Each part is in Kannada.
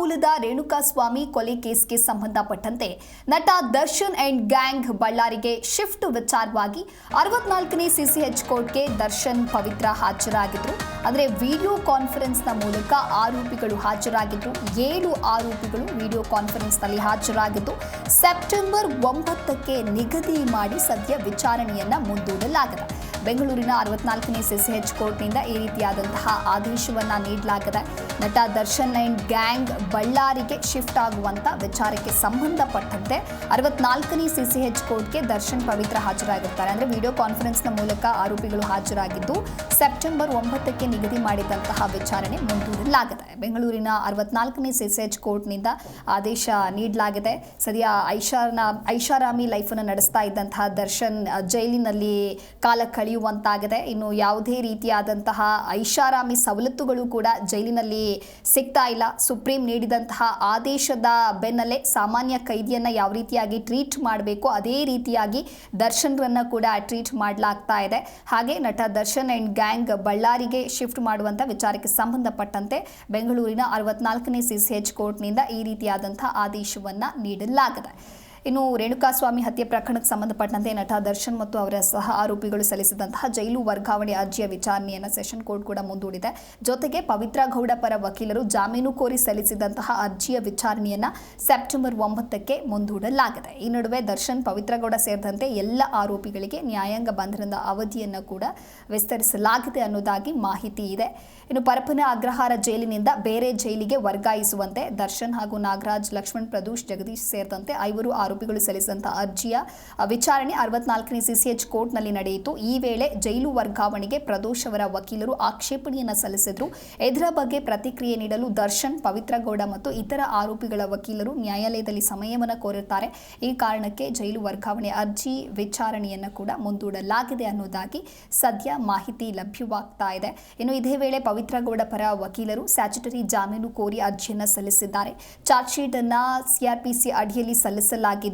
ಮೂಲದ ರೇಣುಕಾಸ್ವಾಮಿ ಕೊಲೆ ಕೇಸ್ಗೆ ಸಂಬಂಧಪಟ್ಟಂತೆ ನಟ ದರ್ಶನ್ ಅಂಡ್ ಗ್ಯಾಂಗ್ ಬಳ್ಳಾರಿಗೆ ಶಿಫ್ಟ್ ವಿಚಾರವಾಗಿ 64ನೇ ಸಿಸಿಎಚ್ ಕೋರ್ಟ್ಗೆ ದರ್ಶನ್ ಪವಿತ್ರ ಹಾಜರಾಗಿದ್ರು. ಅಂದರೆ ವಿಡಿಯೋ ಕಾನ್ಫರೆನ್ಸ್ನ ಮೂಲಕ ಆರೋಪಿಗಳು ಹಾಜರಾಗಿದ್ರು. 7 ಆರೋಪಿಗಳು ವಿಡಿಯೋ ಕಾನ್ಫರೆನ್ಸ್ನಲ್ಲಿ ಹಾಜರಾಗಿದ್ದು ಸೆಪ್ಟೆಂಬರ್ 9ಕ್ಕೆ ನಿಗದಿ ಮಾಡಿ ಸದ್ಯ ವಿಚಾರಣೆಯನ್ನ ಮುಂದೂಡಲಾಗಿದೆ. ಬೆಂಗಳೂರಿನ 64ನೇ ಸಿಸಿಎಚ್ ಕೋರ್ಟ್ನಿಂದ ಈ ರೀತಿಯಾದಂತಹ ಆದೇಶವನ್ನ ನೀಡಲಾಗಿದೆ. ನಟ ದರ್ಶನ್ ಅಂಡ್ ಗ್ಯಾಂಗ್ ಬಳ್ಳಾರಿಗೆ ಶಿಫ್ಟ್ ಆಗುವಂತ ವಿಚಾರಕ್ಕೆ ಸಂಬಂಧಪಟ್ಟಂತೆ 64ನೇ ಸಿಸಿಎಚ್ ಕೋರ್ಟ್ಗೆ ದರ್ಶನ್ ಪವಿತ್ರ ಹಾಜರಾಗಿರ್ತಾರೆ. ಅಂದರೆ ವಿಡಿಯೋ ಕಾನ್ಫರೆನ್ಸ್ನ ಮೂಲಕ ಆರೋಪಿಗಳು ಹಾಜರಾಗಿದ್ದು ಸೆಪ್ಟೆಂಬರ್ 9ಕ್ಕೆ ನಿಗದಿ ಮಾಡಿದಂತಹ ವಿಚಾರಣೆ ಮುಂದೂಡಲಾಗಿದೆ. ಬೆಂಗಳೂರಿನ 64ನೇ ಸಿಸಿಎಚ್ ಕೋರ್ಟ್ನಿಂದ ಆದೇಶ ನೀಡಲಾಗಿದೆ. ಸದ್ಯ ಐಷಾರಾಮಿ ಲೈಫನ್ನು ನಡೆಸ್ತಾ ಇದ್ದಂತಹ ದರ್ಶನ್ ಜೈಲಿನಲ್ಲಿ ಕಾಲ ಕಳೆಯುವಂತಾಗಿದೆ. ಇನ್ನು ಯಾವುದೇ ರೀತಿಯಾದಂತಹ ಐಷಾರಾಮಿ ಸವಲತ್ತುಗಳು ಕೂಡ ಜೈಲಿನಲ್ಲಿ ಸಿಗ್ತಾ ಇಲ್ಲ. ಸುಪ್ರೀಂ ನೀಡಿದಂತಹ ಆದೇಶದ ಬೆನ್ನಲ್ಲೇ ಸಾಮಾನ್ಯ ಕೈದಿಯನ್ನ ಯಾವ ರೀತಿಯಾಗಿ ಟ್ರೀಟ್ ಮಾಡಬೇಕು ಅದೇ ರೀತಿಯಾಗಿ ದರ್ಶನ್ರನ್ನ ಕೂಡ ಟ್ರೀಟ್ ಮಾಡಲಾಗ್ತಾ ಇದೆ. ಹಾಗೆ ನಟ ದರ್ಶನ್ ಅಂಡ್ ಗ್ಯಾಂಗ್ ಬಳ್ಳಾರಿಗೆ ಶಿಫ್ಟ್ ಮಾಡುವಂತ ವಿಚಾರಕ್ಕೆ ಸಂಬಂಧಪಟ್ಟಂತೆ ಬೆಂಗಳೂರಿನ 64ನೇ ಸಿಸಿಎಚ್ ಕೋರ್ಟ್ನಿಂದ ಈ ರೀತಿಯಾದಂತಹ ಆದೇಶವನ್ನ ನೀಡಲಾಗಿದೆ. ಇನ್ನು ರೇಣುಕಾಸ್ವಾಮಿ ಹತ್ಯೆ ಪ್ರಕರಣಕ್ಕೆ ಸಂಬಂಧಪಟ್ಟಂತೆ ನಟ ದರ್ಶನ್ ಮತ್ತು ಅವರ ಸಹ ಆರೋಪಿಗಳು ಸಲ್ಲಿಸಿದಂತಹ ಜೈಲು ವರ್ಗಾವಣೆ ಅರ್ಜಿಯ ವಿಚಾರಣೆಯನ್ನು ಸೆಷನ್ ಕೋರ್ಟ್ ಕೂಡ ಮುಂದೂಡಿದೆ. ಜೊತೆಗೆ ಪವಿತ್ರ ಗೌಡ ಪರ ವಕೀಲರು ಜಾಮೀನು ಕೋರಿ ಸಲ್ಲಿಸಿದಂತಹ ಅರ್ಜಿಯ ವಿಚಾರಣೆಯನ್ನು ಸೆಪ್ಟೆಂಬರ್ 9ಕ್ಕೆ ಮುಂದೂಡಲಾಗಿದೆ. ಈ ನಡುವೆ ದರ್ಶನ್, ಪವಿತ್ರ ಗೌಡ ಸೇರಿದಂತೆ ಎಲ್ಲ ಆರೋಪಿಗಳಿಗೆ ನ್ಯಾಯಾಂಗ ಬಂಧನದ ಅವಧಿಯನ್ನು ಕೂಡ ವಿಸ್ತರಿಸಲಾಗಿದೆ ಅನ್ನೋದಾಗಿ ಮಾಹಿತಿ ಇದೆ. ಇನ್ನು ಪರಪ್ಪನ ಅಗ್ರಹಾರ ಜೈಲಿನಿಂದ ಬೇರೆ ಜೈಲಿಗೆ ವರ್ಗಾಯಿಸುವಂತೆ ದರ್ಶನ್ ಹಾಗೂ ನಾಗರಾಜ್, ಲಕ್ಷ್ಮಣ್, ಪ್ರದೋಷ್, ಜಗದೀಶ್ ಸೇರಿದಂತೆ 5 ಆರೋಪಿಗಳು ಸಲ್ಲಿಸಿದಂತಹ ಅರ್ಜಿಯ ವಿಚಾರಣೆ 64ನೇ ಸಿಸಿಎಚ್ ಕೋರ್ಟ್ನಲ್ಲಿ ನಡೆಯಿತು. ಈ ವೇಳೆ ಜೈಲು ವರ್ಗಾವಣೆಗೆ ಪ್ರದೋಷ್ ಅವರ ವಕೀಲರು ಆಕ್ಷೇಪಣೆಯನ್ನು ಸಲ್ಲಿಸಿದ್ರು. ಇದರ ಬಗ್ಗೆ ಪ್ರತಿಕ್ರಿಯೆ ನೀಡಲು ದರ್ಶನ್, ಪವಿತ್ರ ಗೌಡ ಮತ್ತು ಇತರ ಆರೋಪಿಗಳ ವಕೀಲರು ನ್ಯಾಯಾಲಯದಲ್ಲಿ ಸಮಯವನ್ನು ಕೋರಿರುತ್ತಾರೆ. ಈ ಕಾರಣಕ್ಕೆ ಜೈಲು ವರ್ಗಾವಣೆ ಅರ್ಜಿ ವಿಚಾರಣೆಯನ್ನು ಕೂಡ ಮುಂದೂಡಲಾಗಿದೆ ಅನ್ನೋದಾಗಿ ಸದ್ಯ ಮಾಹಿತಿ ಲಭ್ಯವಾಗ್ತಾ ಇದೆ. ಇನ್ನು ಇದೇ ವೇಳೆ ಪವಿತ್ರ ಗೌಡ ಪರ ವಕೀಲರು ಸ್ಟ್ಯಾಚ್ಯುಟರಿ ಜಾಮೀನು ಕೋರಿ ಅರ್ಜಿಯನ್ನು ಸಲ್ಲಿಸಿದ್ದಾರೆ. ಚಾರ್ಜ್ ಶೀಟ್ ಅನ್ನು ಸಿಆರ್ಪಿಸಿ ಅಡಿಯಲ್ಲಿ ಸಲ್ಲಿಸಲಾಗಿದ್ದು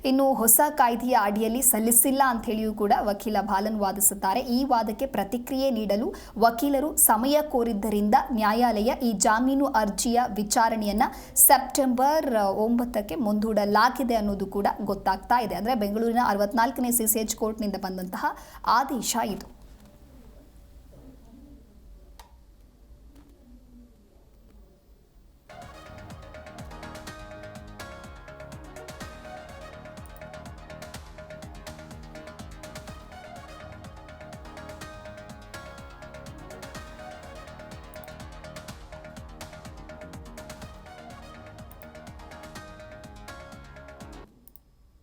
ಇನ್ನು ಹೊಸ ಕಾಯ್ದೆಯ ಅಡಿಯಲ್ಲಿ ಸಲ್ಲಿಸಿಲ್ಲ ಅಂತ ಹೇಳಿಯೂ ಕೂಡ ವಕೀಲ ಬಾಲನ್ ವಾದಿಸುತ್ತಾರೆ. ಈ ವಾದಕ್ಕೆ ಪ್ರತಿಕ್ರಿಯೆ ನೀಡಲು ವಕೀಲರು ಸಮಯ ಕೋರಿದ್ದರಿಂದ ನ್ಯಾಯಾಲಯ ಈ ಜಾಮೀನು ಅರ್ಜಿಯ ವಿಚಾರಣೆಯನ್ನ ಸೆಪ್ಟೆಂಬರ್ 9ಕ್ಕೆ ಮುಂದೂಡಲಾಗಿದೆ ಅನ್ನೋದು ಕೂಡ ಗೊತ್ತಾಗ್ತಾ ಇದೆ. ಅಂದರೆ ಬೆಂಗಳೂರಿನ 64ನೇ ಸಿಸಿಎಚ್ ಕೋರ್ಟ್ನಿಂದ ಬಂದಂತಹ ಆದೇಶ ಇದು.